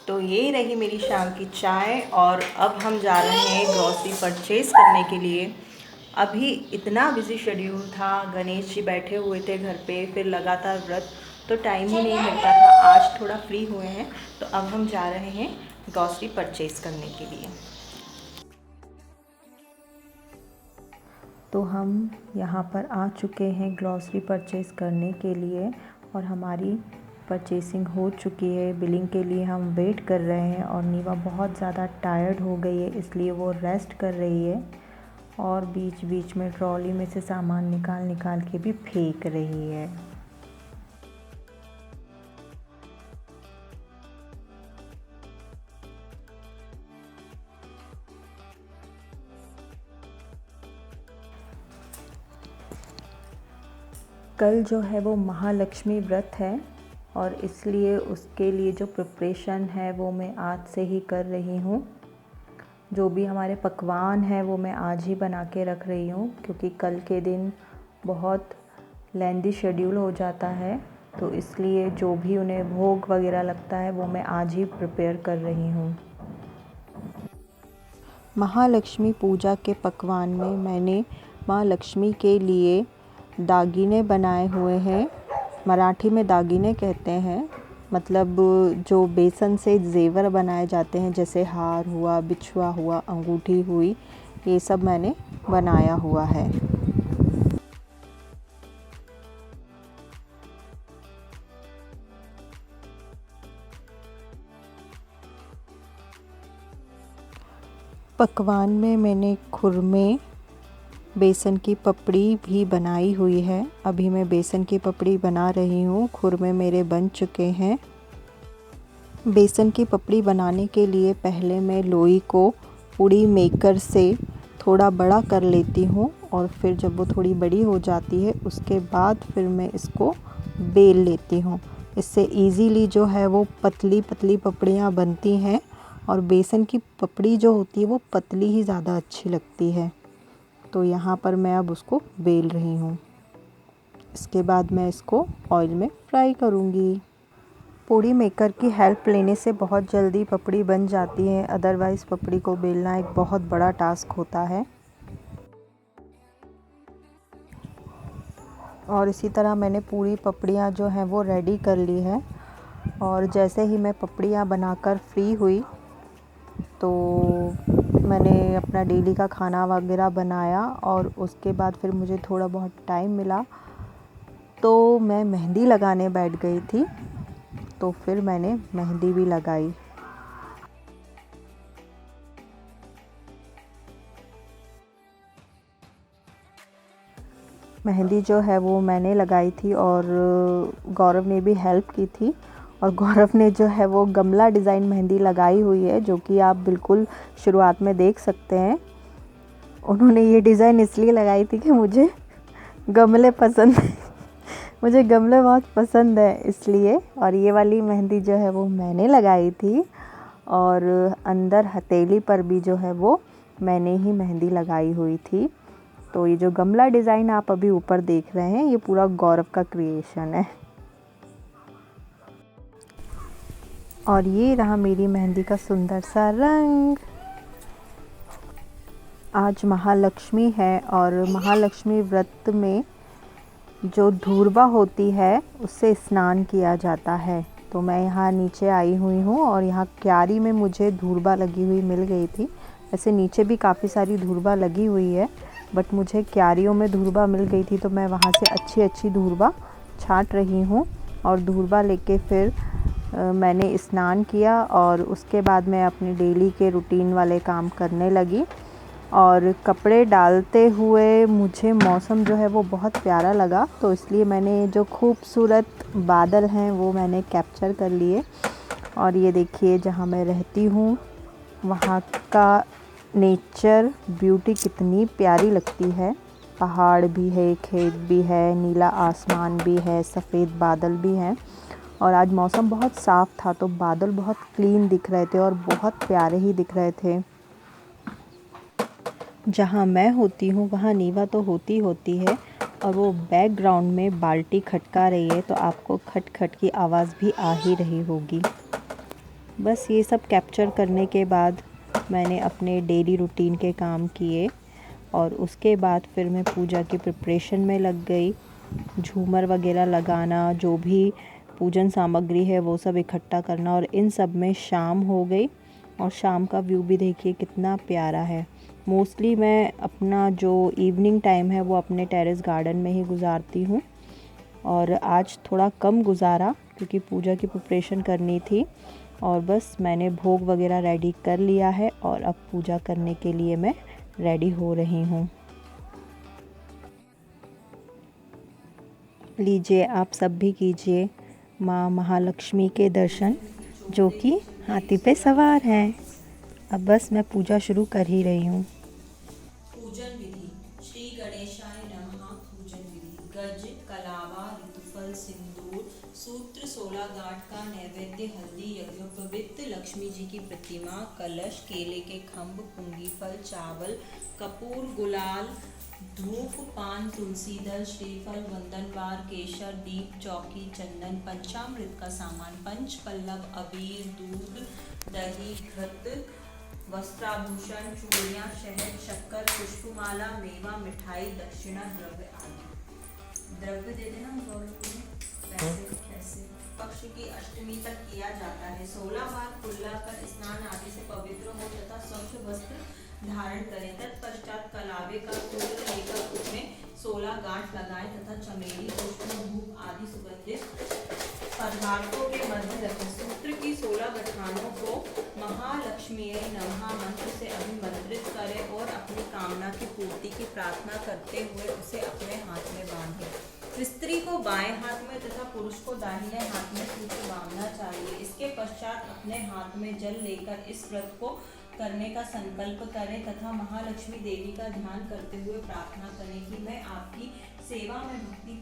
तो ये रही मेरी शाम की चाय और अब हम जा रहे हैं ग्रॉसरी परचेज़ करने के लिए। अभी इतना बिज़ी शेड्यूल था, गणेश जी बैठे हुए थे घर पे, फिर लगातार व्रत, तो टाइम ही नहीं मिलता था। आज थोड़ा फ्री हुए हैं तो अब हम जा रहे हैं ग्रॉसरी परचेज़ करने के लिए। तो हम यहाँ पर आ चुके हैं ग्रॉसरी परचेज़ करने के लिए और हमारी परचेसिंग हो चुकी है। बिलिंग के लिए हम वेट कर रहे हैं और नीवा बहुत ज़्यादा टायर्ड हो गई है, इसलिए वो रेस्ट कर रही है और बीच बीच में ट्रॉली में से सामान निकाल निकाल के भी फेंक रही है। कल जो है वो महालक्ष्मी व्रत है और इसलिए उसके लिए जो प्रिपरेशन है वो मैं आज से ही कर रही हूँ। जो भी हमारे पकवान हैं वो मैं आज ही बना के रख रही हूँ, क्योंकि कल के दिन बहुत लेंदी शेड्यूल हो जाता है, तो इसलिए जो भी उन्हें भोग वगैरह लगता है वो मैं आज ही प्रिपेयर कर रही हूँ। महालक्ष्मी पूजा के पकवान में मैंने माँ लक्ष्मी के लिए दागिने बनाए हुए हैं। मराठी में दागिने कहते हैं, मतलब जो बेसन से ज़ेवर बनाए जाते हैं, जैसे हार हुआ, बिछुआ हुआ, अंगूठी हुई, ये सब मैंने बनाया हुआ है। पकवान में मैंने खुरमे, बेसन की पपड़ी भी बनाई हुई है। अभी मैं बेसन की पपड़ी बना रही हूँ, खुरमे मेरे बन चुके हैं। बेसन की पपड़ी बनाने के लिए पहले मैं लोई को पूड़ी मेकर से थोड़ा बड़ा कर लेती हूँ और फिर जब वो थोड़ी बड़ी हो जाती है उसके बाद फिर मैं इसको बेल लेती हूँ। इससे इजीली जो है वो पतली पतली पपड़ियाँ बनती हैं और बेसन की पपड़ी जो होती है वो पतली ही ज़्यादा अच्छी लगती है। तो यहाँ पर मैं अब उसको बेल रही हूँ। इसके बाद मैं इसको ऑयल में फ्राई करूँगी। पूड़ी मेकर की हेल्प लेने से बहुत जल्दी पपड़ी बन जाती है, अदरवाइज़ पपड़ी को बेलना एक बहुत बड़ा टास्क होता है। और इसी तरह मैंने पूरी पपड़ियाँ जो हैं वो रेडी कर ली है और जैसे ही मैं पपड़ियाँ बनाकर फ्री हुई तो मैंने अपना डेली का खाना वगैरह बनाया और उसके बाद फिर मुझे थोड़ा बहुत टाइम मिला तो मैं मेहंदी लगाने बैठ गई थी, तो फिर मैंने मेहंदी भी लगाई। मेहंदी जो है वो मैंने लगाई थी और गौरव ने भी हेल्प की थी और गौरव ने जो है वो गमला डिज़ाइन मेहंदी लगाई हुई है, जो कि आप बिल्कुल शुरुआत में देख सकते हैं। उन्होंने ये डिज़ाइन इसलिए लगाई थी कि मुझे गमले पसंद मुझे गमले बहुत पसंद है इसलिए। और ये वाली मेहंदी जो है वो मैंने लगाई थी और अंदर हथेली पर भी जो है वो मैंने ही मेहंदी लगाई हुई थी। तो ये जो गमला डिज़ाइन आप अभी ऊपर देख रहे हैं ये पूरा गौरव का क्रिएशन है। और ये रहा मेरी मेहंदी का सुंदर सा रंग। आज महालक्ष्मी है और महालक्ष्मी व्रत में जो धूर्वा होती है उससे स्नान किया जाता है। तो मैं यहाँ नीचे आई हुई हूँ और यहाँ क्यारी में मुझे धूर्वा लगी हुई मिल गई थी। ऐसे नीचे भी काफ़ी सारी धूर्वा लगी हुई है, बट मुझे क्यारियों में धूर्वा मिल गई थी तो मैं वहाँ से अच्छी अच्छी धूर्वा छांट रही हूँ और धूर्वा लेके फिर मैंने स्नान किया और उसके बाद मैं अपने डेली के रूटीन वाले काम करने लगी। और कपड़े डालते हुए मुझे मौसम जो है वो बहुत प्यारा लगा, तो इसलिए मैंने जो खूबसूरत बादल हैं वो मैंने कैप्चर कर लिए। और ये देखिए जहाँ मैं रहती हूँ वहाँ का नेचर ब्यूटी कितनी प्यारी लगती है। पहाड़ भी है, खेत भी है, नीला आसमान भी है, सफ़ेद बादल भी हैं। और आज मौसम बहुत साफ़ था तो बादल बहुत क्लीन दिख रहे थे और बहुत प्यारे ही दिख रहे थे। जहाँ मैं होती हूँ वहाँ नीवा तो होती है और वो बैकग्राउंड में बाल्टी खटका रही है, तो आपको खट खट की आवाज़ भी आ ही रही होगी। बस ये सब कैप्चर करने के बाद मैंने अपने डेली रूटीन के काम किए और उसके बाद फिर मैं पूजा की प्रिपरेशन में लग गई। झूमर वगैरह लगाना, जो भी पूजन सामग्री है वो सब इकट्ठा करना, और इन सब में शाम हो गई। और शाम का व्यू भी देखिए कितना प्यारा है। मोस्टली मैं अपना जो इवनिंग टाइम है वो अपने टेरेस गार्डन में ही गुजारती हूँ, और आज थोड़ा कम गुजारा क्योंकि पूजा की प्रिपरेशन करनी थी। और बस मैंने भोग वगैरह रेडी कर लिया है और अब पूजा करने के लिए मैं रेडी हो रही हूँ। लीजिए आप सब भी कीजिए माँ महालक्ष्मी के दर्शन, जो कि हाथी पे सवार हैं। अब बस मैं पूजा शुरू कर ही रही हूँ। पूजन विधि। श्री गणेशाय नमः। पूजन विधि। गज, कलावा, ऋतुफल, सिंदूर, सूत्र, 16 गांठ का नैवेद्य, हल्दी, यज्ञोपवीत, लक्ष्मी जी की प्रतिमा, कलश, केले के खम्भ, पुंगी फल, चावल, कपूर, गुलाल, धूप, पान, तुलसी दल, श्रीफल, वंदनवार, केशर, दीप, चौकी, चंदन, पंचामृत का सामान, पंच पल्लव, अबीर, दूध, दही, घृत, वस्त्राभूषण, चूड़ियाँ, शहद, शक्कर, पुष्पमाला, मेवा, मिठाई, दक्षिणा, द्रव्य आदि। द्रव्य दे देना पैसे। पक्ष की अष्टमी तक किया जाता है। 16 बार कुल्ला कर स्नान आदि से पवित्र हो तथा स्वच्छ वस्त्र धारण करें। तत्पश्चात कलावे का फूल लेकर उसमें 16 गांठ लगाएं तथा चमेली, पुष्प, धूप आदि सुगंधित पदार्थों के मध्य रखें। सूत्र की 16 गठानों को महालक्ष्मी नमः मंत्र से अभिमंत्रित करें और अपनी कामना की पूर्ति की प्रार्थना करते हुए उसे अपने हाथ में बांधें। स्त्री को बाएं हाथ में तथा पुरुष को दाहिने हाथ में सूत्र बांधना चाहिए। इसके पश्चात अपने हाथ में जल लेकर इस व्रत को करने का संकल्प करें तथा महालक्ष्मी देवी का ध्यान करते हुए प्रार्थना करें कि मैं आपकी सेवा में भक्ति